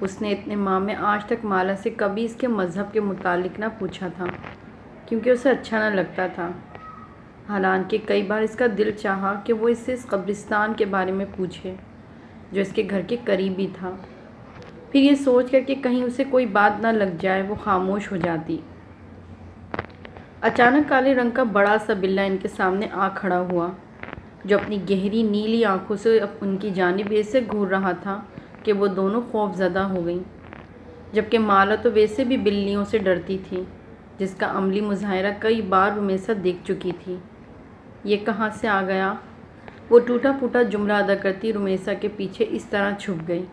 اس نے اتنے ماہ میں آج تک مالا سے کبھی اس کے مذہب کے متعلق نہ پوچھا تھا، کیونکہ اسے اچھا نہ لگتا تھا۔ حالانکہ کئی بار اس کا دل چاہا کہ وہ اس سے اس قبرستان کے بارے میں پوچھے جو اس کے گھر کے قریب ہی تھا۔ پھر یہ سوچ کر کہ کہیں اسے کوئی بات نہ لگ جائے وہ خاموش ہو جاتی۔ اچانک کالے رنگ کا بڑا سا بلّا ان کے سامنے آ کھڑا ہوا، جو اپنی گہری نیلی آنکھوں سے ان کی جانب ایسے گھور رہا تھا کہ وہ دونوں خوف زدہ ہو گئیں، جبکہ مالا تو ویسے بھی بلیوں سے ڈرتی تھی، جس کا عملی مظاہرہ کئی بار رمیسا دیکھ چکی تھی۔ یہ کہاں سے آ گیا؟ وہ ٹوٹا پھوٹا جملہ ادا کرتی رمیسا کے پیچھے اس طرح چھپ گئی۔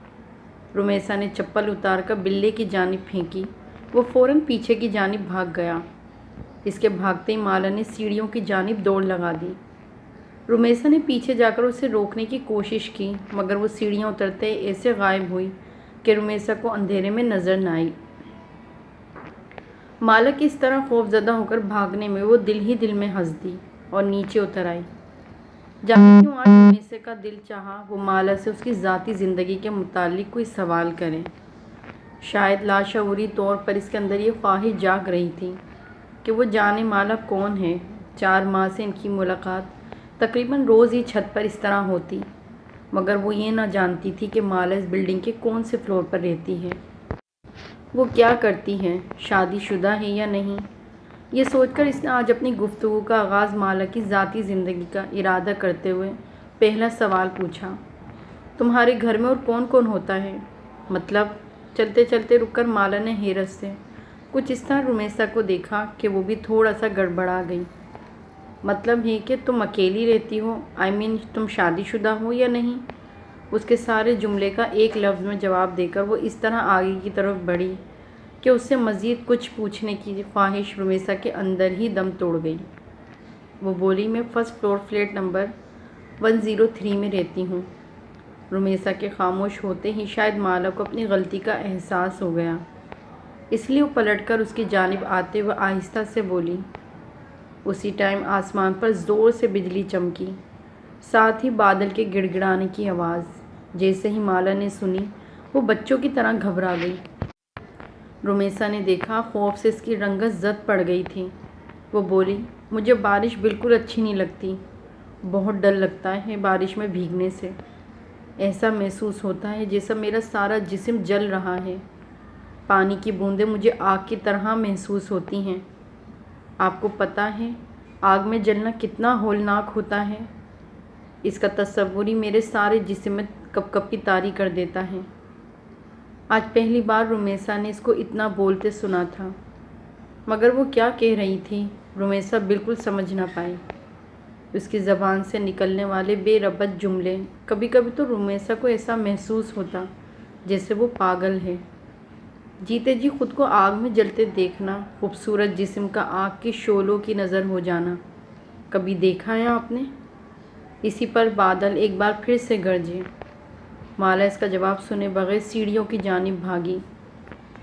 رمیسا نے چپل اتار کر بلے کی جانب پھینکی، وہ فوراً پیچھے کی جانب بھاگ گیا۔ اس کے بھاگتے ہی مالا نے سیڑھیوں کی جانب دوڑ لگا دی۔ رمیسا نے پیچھے جا کر اسے روکنے کی کوشش کی، مگر وہ سیڑھیاں اترتے ایسے غائب ہوئی کہ رمیسا کو اندھیرے میں نظر نہ آئی۔ مالا کی اس طرح خوف زدہ ہو کر بھاگنے میں وہ دل ہی دل میں ہنس دی اور نیچے اتر آئی۔ جانے کیوں آج رمیسا کا دل چاہا وہ مالا سے اس کی ذاتی زندگی کے متعلق کوئی سوال کرے۔ شاید لاشعوری طور پر اس کے اندر یہ خواہش جاگ رہی تھی کہ وہ جانے مالا کون ہے۔ 4 ماہ سے ان کی ملاقات تقریباً روز ہی چھت پر اس طرح ہوتی، مگر وہ یہ نہ جانتی تھی کہ مالا اس بلڈنگ کے کون سے فلور پر رہتی ہے، وہ کیا کرتی ہے، شادی شدہ ہے یا نہیں۔ یہ سوچ کر اس نے آج اپنی گفتگو کا آغاز مالا کی ذاتی زندگی کا ارادہ کرتے ہوئے پہلا سوال پوچھا، تمہارے گھر میں اور کون کون ہوتا ہے؟ مطلب؟ چلتے چلتے رک کر مالا نے حیرت سے کچھ اس طرح رمیسا کو دیکھا کہ وہ بھی تھوڑا سا گڑبڑا گئی۔ مطلب ہے کہ تم اکیلی رہتی ہو، تم شادی شدہ ہو یا نہیں؟ اس کے سارے جملے کا ایک لفظ میں جواب دے کر وہ اس طرح آگے کی طرف بڑھی کہ اس سے مزید کچھ پوچھنے کی خواہش رمیسا کے اندر ہی دم توڑ گئی۔ وہ بولی، میں فرسٹ فلور فلیٹ نمبر 103 میں رہتی ہوں۔ رمیسا کے خاموش ہوتے ہی شاید مالا کو اپنی غلطی کا احساس ہو گیا، اس لیے وہ پلٹ کر اس کی جانب آتے ہوئے آہستہ سے بولی۔ اسی ٹائم آسمان پر زور سے بجلی چمکی، ساتھ ہی بادل کے گڑ گڑانے کی آواز۔ جیسے ہی مالا نے سنی وہ بچوں کی طرح گھبرا گئی۔ رمیسا نے دیکھا خوف سے اس کی رنگت زد پڑ گئی تھی۔ وہ بولی، مجھے بارش بالکل اچھی نہیں لگتی، بہت ڈر لگتا ہے بارش میں بھیگنے سے۔ ایسا محسوس ہوتا ہے جیسا میرا سارا جسم جل رہا ہے، پانی کی بوندیں مجھے آگ کی طرح محسوس ہوتی ہیں۔ آپ کو پتہ ہے آگ میں جلنا کتنا ہولناک ہوتا ہے؟ اس کا تصور ہی میرے سارے جسم میں کپ کپی طاری کر دیتا ہے۔ آج پہلی بار رمیسا نے اس کو اتنا بولتے سنا تھا، مگر وہ کیا کہہ رہی تھی رمیسا بالکل سمجھ نہ پائی۔ اس کی زبان سے نکلنے والے بے ربط جملے، کبھی کبھی تو رمیسا کو ایسا محسوس ہوتا جیسے وہ پاگل ہے۔ جیتے جی خود کو آگ میں جلتے دیکھنا، خوبصورت جسم کا آگ کی شعلوں کی نظر ہو جانا، کبھی دیکھا ہے آپ نے؟ اسی پر بادل ایک بار پھر سے گرجے۔ مالا اس کا جواب سنے بغیر سیڑھیوں کی جانب بھاگی،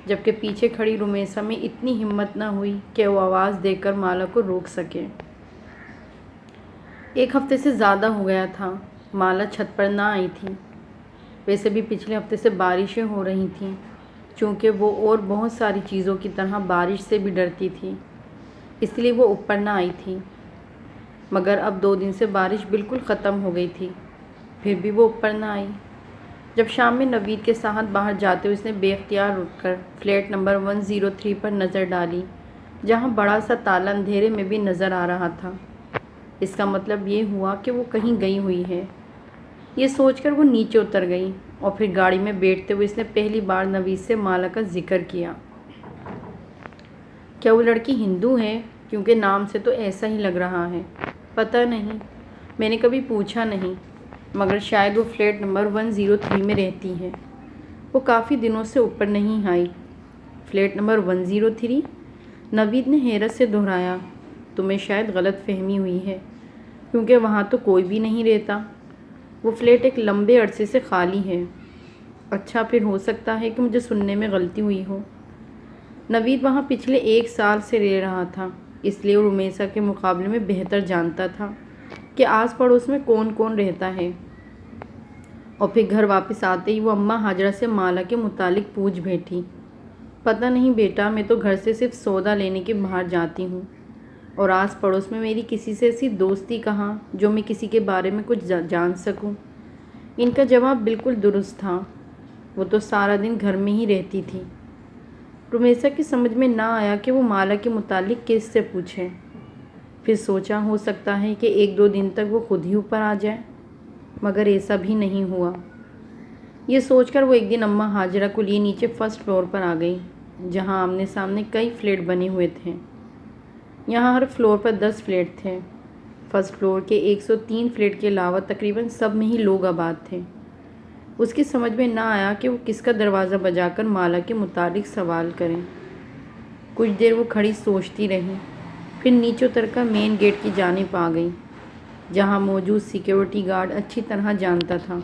جبکہ پیچھے کھڑی رمیسا میں اتنی ہمت نہ ہوئی کہ وہ آواز دے کر مالا کو روک سکے۔ 1 ہفتے سے زیادہ ہو گیا تھا مالا چھت پر نہ آئی تھی۔ ویسے بھی پچھلے ہفتے سے بارشیں ہو رہی تھیں، چونکہ وہ اور بہت ساری چیزوں کی طرح بارش سے بھی ڈرتی تھی، اس لیے وہ اوپر نہ آئی تھی۔ مگر اب 2 دن سے بارش بالکل ختم ہو گئی تھی، پھر بھی وہ اوپر نہ آئی۔ جب شام میں نوید کے ساتھ باہر جاتے ہوئے اس نے بے اختیار اٹھ کر فلیٹ نمبر 103 پر نظر ڈالی، جہاں بڑا سا تالا اندھیرے میں بھی نظر آ رہا تھا، اس کا مطلب یہ ہوا کہ وہ کہیں گئی ہوئی ہے۔ یہ سوچ کر وہ نیچے اتر گئی اور پھر گاڑی میں بیٹھتے ہوئے اس نے پہلی بار نوید سے مالا کا ذکر کیا۔ کیا وہ لڑکی ہندو ہے؟ کیونکہ نام سے تو ایسا ہی لگ رہا ہے۔ پتہ نہیں، میں نے کبھی پوچھا نہیں، مگر شاید وہ فلیٹ نمبر 103 میں رہتی ہے۔ وہ کافی دنوں سے اوپر نہیں آئی۔ Flat number 103؟ نوید نے حیرت سے دہرایا۔ تمہیں شاید غلط فہمی ہوئی ہے، کیونکہ وہاں تو کوئی بھی نہیں رہتا۔ وہ فلیٹ ایک لمبے عرصے سے خالی ہے۔ اچھا، پھر ہو سکتا ہے کہ مجھے سننے میں غلطی ہوئی ہو۔ نوید وہاں پچھلے 1 سال سے رہ رہا تھا، اس لیے وہ رمیسا کے مقابلے میں بہتر جانتا تھا کہ آس پڑوس میں کون کون رہتا ہے اور پھر گھر واپس آتے ہی وہ اماں ہاجرہ سے مالا کے متعلق پوچھ بیٹھی۔ پتہ نہیں بیٹا، میں تو گھر سے صرف سودا لینے کے باہر جاتی ہوں، اور آس پڑوس میں میری کسی سے ایسی دوستی کہاں جو میں کسی کے بارے میں کچھ جان سکوں۔ ان کا جواب بالکل درست تھا، وہ تو سارا دن گھر میں ہی رہتی تھی۔ رمیسا کی سمجھ میں نہ آیا کہ وہ مالا کے متعلق کس سے پوچھے۔ پھر سوچا ہو سکتا ہے کہ 1-2 دن تک وہ خود ہی اوپر آ جائے، مگر ایسا بھی نہیں ہوا۔ یہ سوچ کر وہ ایک دن اماں ہاجرہ کو لیے نیچے فرسٹ فلور پر آ گئی، جہاں آمنے سامنے کئی فلیٹ بنے ہوئے تھے۔ یہاں ہر فلور پر 10 فلیٹ تھے۔ فرسٹ فلور کے 103 فلیٹ کے علاوہ تقریباً سب میں ہی لوگ آباد تھے۔ اس کی سمجھ میں نہ آیا کہ وہ کس کا دروازہ بجا کر مالا کے متعلق سوال کریں۔ کچھ دیر وہ کھڑی سوچتی رہی، پھر نیچے اتر کر مین گیٹ کی جانب آ گئی، جہاں موجود سیکیورٹی گارڈ اچھی طرح جانتا تھا۔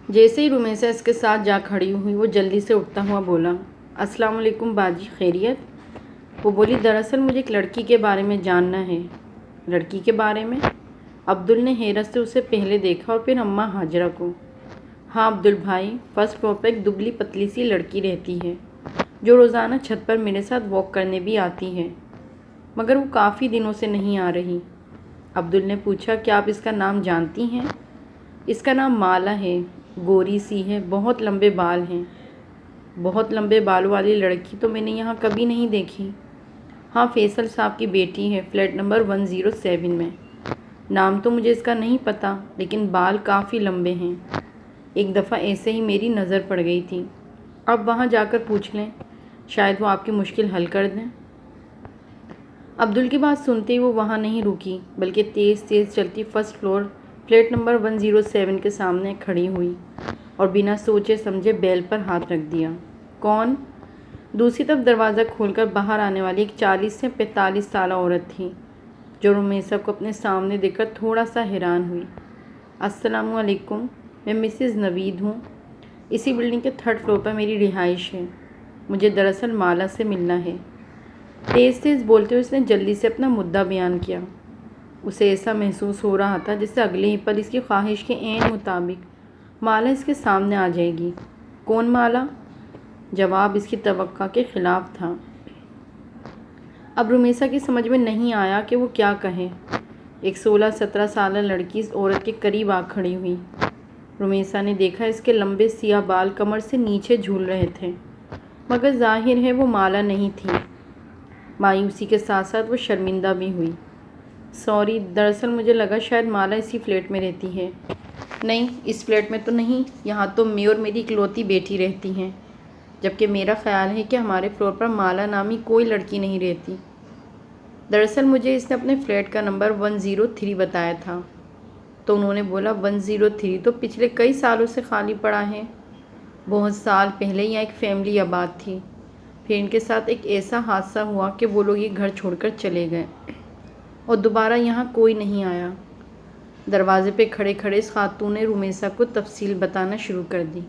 جیسے ہی رمیسا اس کے ساتھ جا کھڑی ہوئی، وہ جلدی سے اٹھتا ہوا بولا، السلام علیکم باجی، خیریت؟ وہ بولی، دراصل مجھے ایک لڑکی کے بارے میں جاننا ہے۔ لڑکی کے بارے میں؟ عبدل نے حیرت سے اسے پہلے دیکھا اور پھر اماں ہاجرہ کو۔ ہاں عبدل بھائی، فرسٹ فلور پر ایک دبلی پتلی سی لڑکی رہتی ہے، جو روزانہ چھت پر میرے ساتھ واک کرنے بھی آتی ہے، مگر وہ کافی دنوں سے نہیں آ رہی۔ عبدل نے پوچھا، کیا آپ اس کا نام جانتی ہیں؟ اس کا نام مالا ہے، گوری سی ہے، بہت لمبے بال ہیں۔ بہت لمبے بالوں والی لڑکی تو میں نے یہاں کبھی نہیں دیکھی۔ ہاں، فیصل صاحب کی بیٹی ہے، فلیٹ نمبر 107 میں۔ نام تو مجھے اس کا نہیں پتہ، لیکن بال کافی لمبے ہیں۔ ایک دفعہ ایسے ہی میری نظر پڑ گئی تھی۔ اب وہاں جا کر پوچھ لیں، شاید وہ آپ کی مشکل حل کر دیں۔ عبدل کی بات سنتے ہی وہ وہاں نہیں رکی، بلکہ تیز تیز چلتی فرسٹ فلور فلیٹ نمبر 107 کے سامنے کھڑی ہوئی اور بنا سوچے سمجھے بیل پر ہاتھ رکھ دیا۔ کون؟ دوسری طرف دروازہ کھول کر باہر آنے والی ایک 40 سے 45 سالہ عورت تھی، جو رمیسا کو اپنے سامنے دیکھ کر تھوڑا سا حیران ہوئی۔ السلام علیکم، میں مسز نوید ہوں، اسی بلڈنگ کے 3rd فلور پر میری رہائش ہے، مجھے دراصل مالا سے ملنا ہے۔ تیز تیز بولتے ہوئے اس نے جلدی سے اپنا مدعا بیان کیا۔ اسے ایسا محسوس ہو رہا تھا جیسے اگلے ہی پل اس کی خواہش کے عین مطابق مالا اس کے سامنے آ جائے گی۔ کون مالا؟ جواب اس کی توقع کے خلاف تھا۔ اب رمیسا کی سمجھ میں نہیں آیا کہ وہ کیا کہے۔ ایک 16-17 سالہ لڑکی اس عورت کے قریب آ کھڑی ہوئی۔ رمیسا نے دیکھا اس کے لمبے سیاہ بال کمر سے نیچے جھول رہے تھے، مگر ظاہر ہے وہ مالا نہیں تھی۔ مایوسی کے ساتھ ساتھ وہ شرمندہ بھی ہوئی۔ سوری، دراصل مجھے لگا شاید مالا اسی فلیٹ میں رہتی ہے۔ نہیں، اس فلیٹ میں تو نہیں، یہاں تو میں اور میری اکلوتی بیٹی رہتی ہیں، جبکہ میرا خیال ہے کہ ہمارے فلور پر مالا نامی کوئی لڑکی نہیں رہتی۔ دراصل مجھے اس نے اپنے فلیٹ کا نمبر 103 بتایا تھا۔ تو انہوں نے بولا، 103 تو پچھلے کئی سالوں سے خالی پڑا ہے۔ بہت سال پہلے یہاں ایک فیملی آباد تھی، پھر ان کے ساتھ ایک ایسا حادثہ ہوا کہ وہ لوگ یہ گھر چھوڑ کر چلے گئے اور دوبارہ یہاں کوئی نہیں آیا۔ دروازے پہ کھڑے کھڑے اس خاتون نے رمیسا کو تفصیل بتانا شروع کر دی۔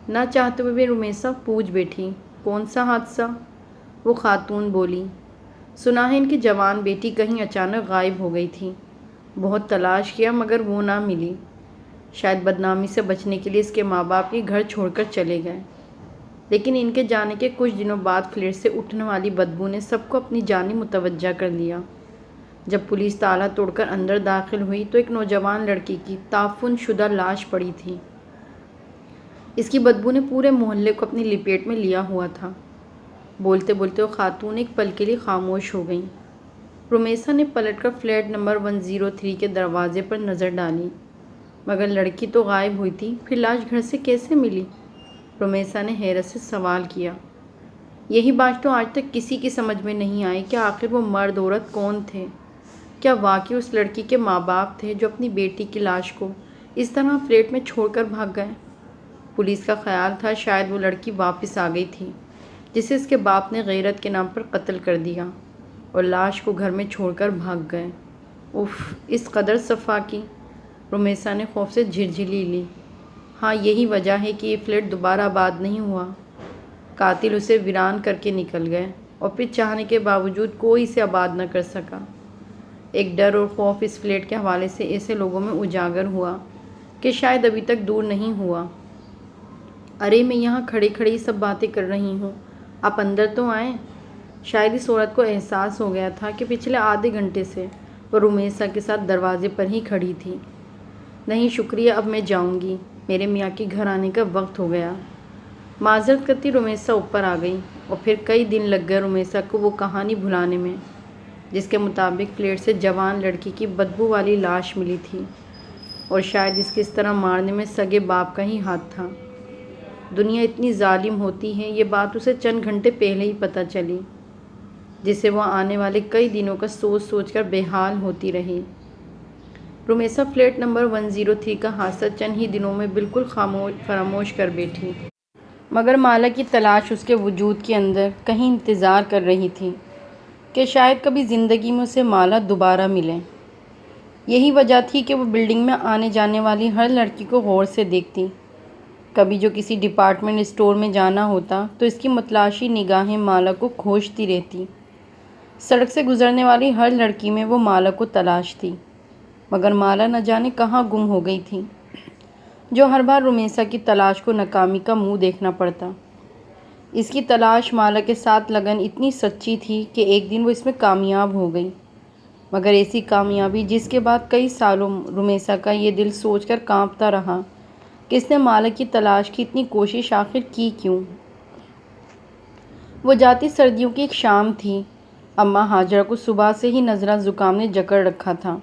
نہ چاہتے ہوئے بھی رمیسا پوچھ بیٹھی، کون سا حادثہ؟ وہ خاتون بولی، سنا ہے ان کی جوان بیٹی کہیں اچانک غائب ہو گئی تھی، بہت تلاش کیا مگر وہ نہ ملی، شاید بدنامی سے بچنے کے لیے اس کے ماں باپ یہ گھر چھوڑ کر چلے گئے۔ لیکن ان کے جانے کے کچھ دنوں بعد فلیٹ سے اٹھنے والی بدبو نے سب کو اپنی جانب متوجہ کر لیا۔ جب پولیس تالا توڑ کر اندر داخل ہوئی تو ایک نوجوان لڑکی کی تعفن شدہ لاش پڑی تھی۔ اس کی بدبو نے پورے محلے کو اپنی لپیٹ میں لیا ہوا تھا۔ بولتے بولتے وہ خاتون ایک پل کے لیے خاموش ہو گئیں۔ رمیسا نے پلٹ کر فلیٹ نمبر 103 کے دروازے پر نظر ڈالی، مگر لڑکی تو غائب ہوئی تھی، پھر لاش گھر سے کیسے ملی؟ رمیسا نے حیرت سے سوال کیا۔ یہی بات تو آج تک کسی کی سمجھ میں نہیں آئی کہ آخر وہ مرد عورت کون تھے۔ کیا واقعی اس لڑکی کے ماں باپ تھے جو اپنی بیٹی کی لاش کو اس طرح فلیٹ میں چھوڑ کر بھاگ گئے؟ پولیس کا خیال تھا شاید وہ لڑکی واپس آ گئی تھی، جسے اس کے باپ نے غیرت کے نام پر قتل کر دیا اور لاش کو گھر میں چھوڑ کر بھاگ گئے۔ اف، اس قدر صفا کی! رمیسا نے خوف سے جھرجھری لی۔ ہاں، یہی وجہ ہے کہ یہ فلیٹ دوبارہ آباد نہیں ہوا۔ قاتل اسے ویران کر کے نکل گئے اور پھر چاہنے کے باوجود کوئی اسے آباد نہ کر سکا۔ ایک ڈر اور خوف اس فلیٹ کے حوالے سے ایسے لوگوں میں اجاگر ہوا کہ شاید ابھی تک دور نہیں ہوا۔ ارے میں یہاں کھڑے کھڑے سب باتیں کر رہی ہوں، آپ اندر تو آئیں۔ شاید اس عورت کو احساس ہو گیا تھا کہ پچھلے آدھے گھنٹے سے وہ رمیسا کے ساتھ دروازے پر ہی کھڑی تھی۔ نہیں شکریہ، اب میں جاؤں گی، میرے میاں کے گھر آنے کا وقت ہو گیا۔ معذرت کرتی رمیسا اوپر آ گئی اور پھر کئی دن لگ گئے رمیسا کو وہ کہانی بھلانے میں جس کے مطابق فلیٹ سے جوان لڑکی کی بدبو والی لاش ملی تھی اور شاید اس کے اس طرح مارنے میں سگے باپ کا ہی ہاتھ تھا۔ دنیا اتنی ظالم ہوتی ہے، یہ بات اسے چند گھنٹے پہلے ہی پتہ چلی، جسے وہ آنے والے کئی دنوں کا سوچ سوچ کر بے حال ہوتی رہی۔ رمیسا فلیٹ نمبر 103 کا حادثہ چند ہی دنوں میں بالکل فراموش کر بیٹھی، مگر مالا کی تلاش اس کے وجود کے اندر کہیں انتظار کر رہی تھی کہ شاید کبھی زندگی میں اسے مالا دوبارہ ملے۔ یہی وجہ تھی کہ وہ بلڈنگ میں آنے جانے والی ہر لڑکی کو غور سے دیکھتی۔ کبھی جو کسی ڈپارٹمنٹ اسٹور میں جانا ہوتا تو اس کی متلاشی نگاہیں مالا کو کھوجتی رہتی۔ سڑک سے گزرنے والی ہر لڑکی میں وہ مالا کو تلاشتی، مگر مالا نہ جانے کہاں گم ہو گئی تھی، جو ہر بار رمیسا کی تلاش کو ناکامی کا منہ دیکھنا پڑتا۔ اس کی تلاش مالا کے ساتھ لگن اتنی سچی تھی کہ ایک دن وہ اس میں کامیاب ہو گئی، مگر ایسی کامیابی جس کے بعد کئی سالوں رمیسا کا یہ دل سوچ کر کانپتا رہا کہ اس نے مالا کی تلاش کی اتنی کوشش آخر کی کیوں۔ وہ جاتی سردیوں کی ایک شام تھی۔ اماں ہاجرہ کو صبح سے ہی نزلہ زکام نے جکڑ رکھا تھا،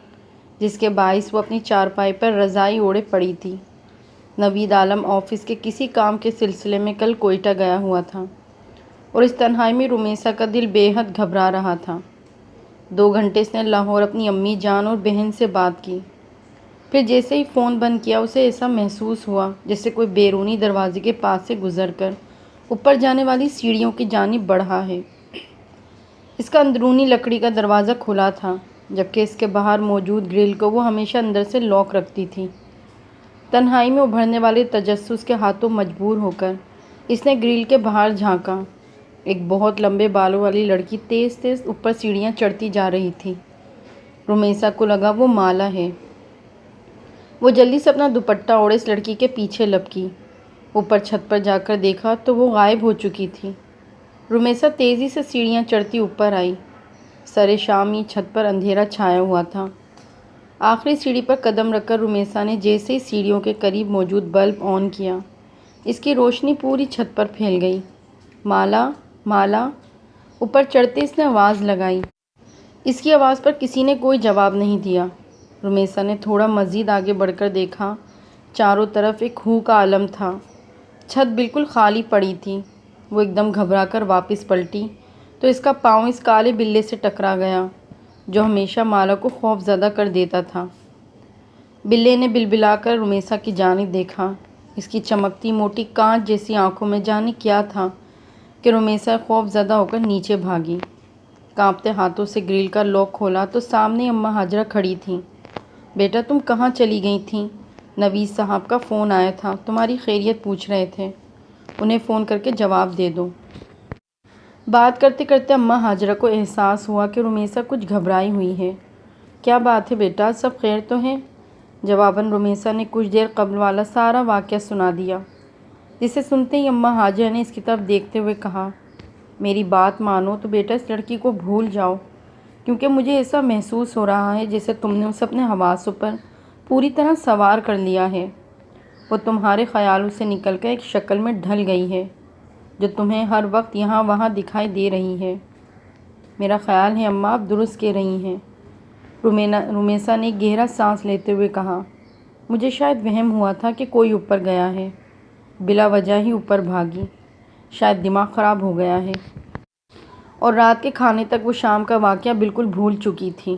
جس کے باعث وہ اپنی چارپائی پر رضائی اوڑھے پڑی تھی۔ نوید عالم آفس کے کسی کام کے سلسلے میں کل کوئٹہ گیا ہوا تھا اور اس تنہائی میں رمیسا کا دل بے حد گھبرا رہا تھا۔ 2 گھنٹے اس نے لاہور اپنی امی جان اور بہن سے بات کی، پھر جیسے ہی فون بند کیا اسے ایسا محسوس ہوا جیسے کوئی بیرونی دروازے کے پاس سے گزر کر اوپر جانے والی سیڑھیوں کی جانب بڑھا ہے۔ اس کا اندرونی لکڑی کا دروازہ کھلا تھا، جبکہ اس کے باہر موجود گرل کو وہ ہمیشہ اندر سے لاک رکھتی تھی۔ تنہائی میں ابھرنے والے تجسس کے ہاتھوں مجبور ہو کر اس نے گرل کے باہر جھانکا۔ ایک بہت لمبے بالوں والی لڑکی تیز تیز اوپر سیڑھیاں چڑھتی جا رہی تھی۔ رمیسا کو لگا وہ مالا ہے۔ وہ جلدی سے اپنا دوپٹہ اوڑھے اس لڑکی کے پیچھے لپکی۔ اوپر چھت پر جا کر دیکھا تو وہ غائب ہو چکی تھی۔ رمیسا تیزی سے سیڑھیاں چڑھتی اوپر آئی۔ سرے شامی چھت پر اندھیرا چھایا ہوا تھا۔ آخری سیڑھی پر قدم رکھ کر رمیسا نے جیسے ہی سیڑھیوں کے قریب موجود بلب آن کیا، اس کی روشنی پوری چھت پر پھیل گئی۔ مالا، مالا! اوپر چڑھتے اس نے آواز لگائی۔ اس کی آواز پر کسی نے کوئی جواب نہیں دیا۔ رمیسا نے تھوڑا مزید آگے بڑھ کر دیکھا۔ چاروں طرف ایک ہو کا عالم تھا۔ چھت بالکل خالی پڑی تھی۔ وہ ایک دم گھبرا کر واپس پلٹی تو اس کا پاؤں اس کالے بلے سے ٹکرا گیا جو ہمیشہ مالا کو خوف زدہ کر دیتا تھا۔ بلے نے بلبلا کر رمیسا کی جانب دیکھا۔ اس کی چمکتی موٹی کانچ جیسی آنکھوں میں جانے کیا تھا کہ رمیسا خوف زدہ ہو کر نیچے بھاگی۔ کانپتے ہاتھوں سے گرل کا لاک کھولا تو سامنے اماں ہاجرہ کھڑی تھیں۔ بیٹا تم کہاں چلی گئی تھیں؟ نوید صاحب کا فون آیا تھا، تمہاری خیریت پوچھ رہے تھے، انہیں فون کر کے جواب دے دو۔ بات کرتے کرتے اماں ہاجرہ کو احساس ہوا کہ رمیسا کچھ گھبرائی ہوئی ہے۔ کیا بات ہے بیٹا، سب خیر تو ہے؟ جواباً رمیسا نے کچھ دیر قبل والا سارا واقعہ سنا دیا، جسے سنتے ہی اماں ہاجرہ نے اس کی طرف دیکھتے ہوئے کہا، میری بات مانو تو بیٹا اس لڑکی کو بھول جاؤ، کیونکہ مجھے ایسا محسوس ہو رہا ہے جیسے تم نے اسے اپنے حواسوں پر پوری طرح سوار کر لیا ہے۔ وہ تمہارے خیالوں سے نکل کر ایک شکل میں ڈھل گئی ہے جو تمہیں ہر وقت یہاں وہاں دکھائی دے رہی ہے۔ میرا خیال ہے اماں آپ درست کہہ رہی ہیں، رمیسا نے گہرا سانس لیتے ہوئے کہا۔ مجھے شاید وہم ہوا تھا کہ کوئی اوپر گیا ہے، بلا وجہ ہی اوپر بھاگی، شاید دماغ خراب ہو گیا ہے۔ اور رات کے کھانے تک وہ شام کا واقعہ بالکل بھول چکی تھی۔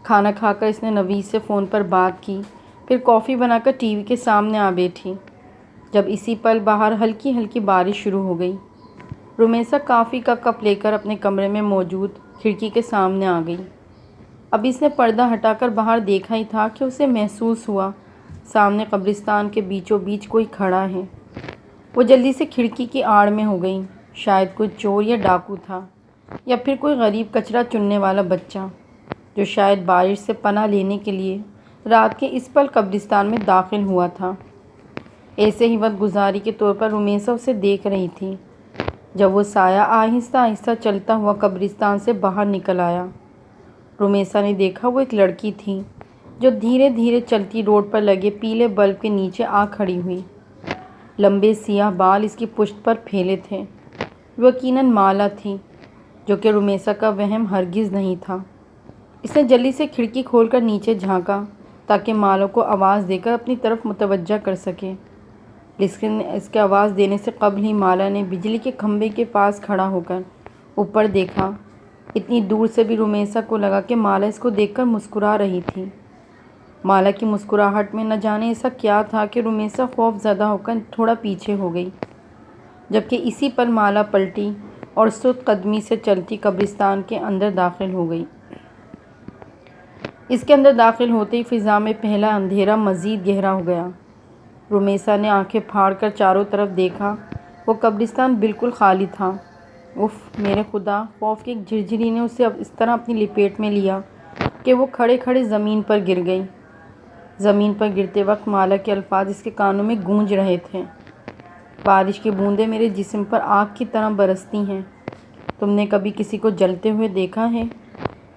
کھانا کھا کر اس نے نوید سے فون پر بات کی، پھر کافی بنا کر ٹی وی کے سامنے آ بیٹھی۔ جب اسی پل باہر ہلکی ہلکی بارش شروع ہو گئی۔ رمیسا کافی کا کپ لے کر اپنے کمرے میں موجود کھڑکی کے سامنے آ گئی۔ اب اس نے پردہ ہٹا کر باہر دیکھا ہی تھا کہ اسے محسوس ہوا سامنے قبرستان کے بیچوں بیچ کوئی کھڑا ہے۔ وہ جلدی سے کھڑکی کی آڑ میں ہو گئی۔ شاید کوئی چور یا ڈاکو تھا، یا پھر کوئی غریب کچرا چننے والا بچہ جو شاید بارش سے پناہ لینے کے لیے رات کے اس پل قبرستان میں داخل ہوا تھا۔ ایسے ہی وقت گزاری کے طور پر رمیسا اسے دیکھ رہی تھی جب وہ سایہ آہستہ آہستہ چلتا ہوا قبرستان سے باہر نکل آیا۔ رمیسا نے دیکھا وہ ایک لڑکی تھی جو دھیرے دھیرے چلتی روڈ پر لگے پیلے بلب کے نیچے آ کھڑی ہوئی۔ لمبے سیاہ بال اس کی پشت پر پھیلے تھے۔ وہ یقیناً مالا تھی، جو کہ رمیسا کا وہم ہرگز نہیں تھا۔ اس نے جلدی سے کھڑکی کھول کر نیچے جھانکا تاکہ مالا کو آواز دے کر اپنی طرف متوجہ کر سکے، لیکن اس کے آواز دینے سے قبل ہی مالا نے بجلی کے کھمبے کے پاس کھڑا ہو کر اوپر دیکھا۔ اتنی دور سے بھی رمیسا کو لگا کہ مالا اس کو دیکھ کر مسکرا رہی تھی۔ مالا کی مسکراہٹ میں نہ جانے ایسا کیا تھا کہ رمیسا خوف زدہ ہو کر تھوڑا پیچھے ہو گئی، جبکہ اسی پر مالا پلٹی اور سست قدمی سے چلتی قبرستان کے اندر داخل ہو گئی۔ اس کے اندر داخل ہوتے ہی فضا میں پہلا اندھیرا مزید گہرا ہو گیا۔ رمیسا نے آنکھیں پھاڑ کر چاروں طرف دیکھا۔ وہ قبرستان بالکل خالی تھا۔ اف میرے خدا! خوف کی ایک جھرجھری نے اسے اس طرح اپنی لپیٹ میں لیا کہ وہ کھڑے کھڑے زمین پر گر گئی۔ زمین پر گرتے وقت مالا کے الفاظ اس کے کانوں میں گونج رہے تھے۔ بارش کی بوندیں میرے جسم پر آگ کی طرح برستی ہیں۔ تم نے کبھی کسی کو جلتے ہوئے دیکھا ہے؟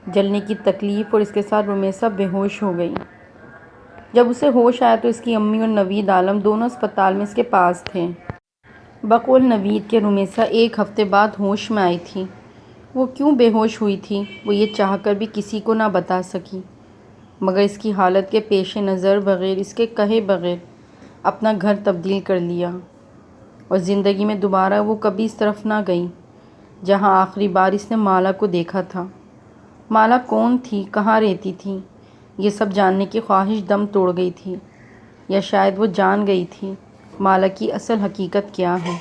جلنے کی تکلیف اور اس کے ساتھ رمیسا بے ہوش ہو گئی۔ جب اسے ہوش آیا تو اس کی امی اور نوید عالم دونوں اسپتال میں اس کے پاس تھے۔ بقول نوید کے رمیسا ایک ہفتے بعد ہوش میں آئی تھی۔ وہ کیوں بے ہوش ہوئی تھی وہ یہ چاہ کر بھی کسی کو نہ بتا سکی، مگر اس کی حالت کے پیش نظر بغیر اس کے کہے بغیر اپنا گھر تبدیل کر لیا، اور زندگی میں دوبارہ وہ کبھی اس طرف نہ گئی جہاں آخری بار اس نے مالا کو دیکھا تھا۔ مالا کون تھی، کہاں رہتی تھی، یہ سب جاننے کی خواہش دم توڑ گئی تھی، یا شاید وہ جان گئی تھی مالا کی اصل حقیقت کیا ہے۔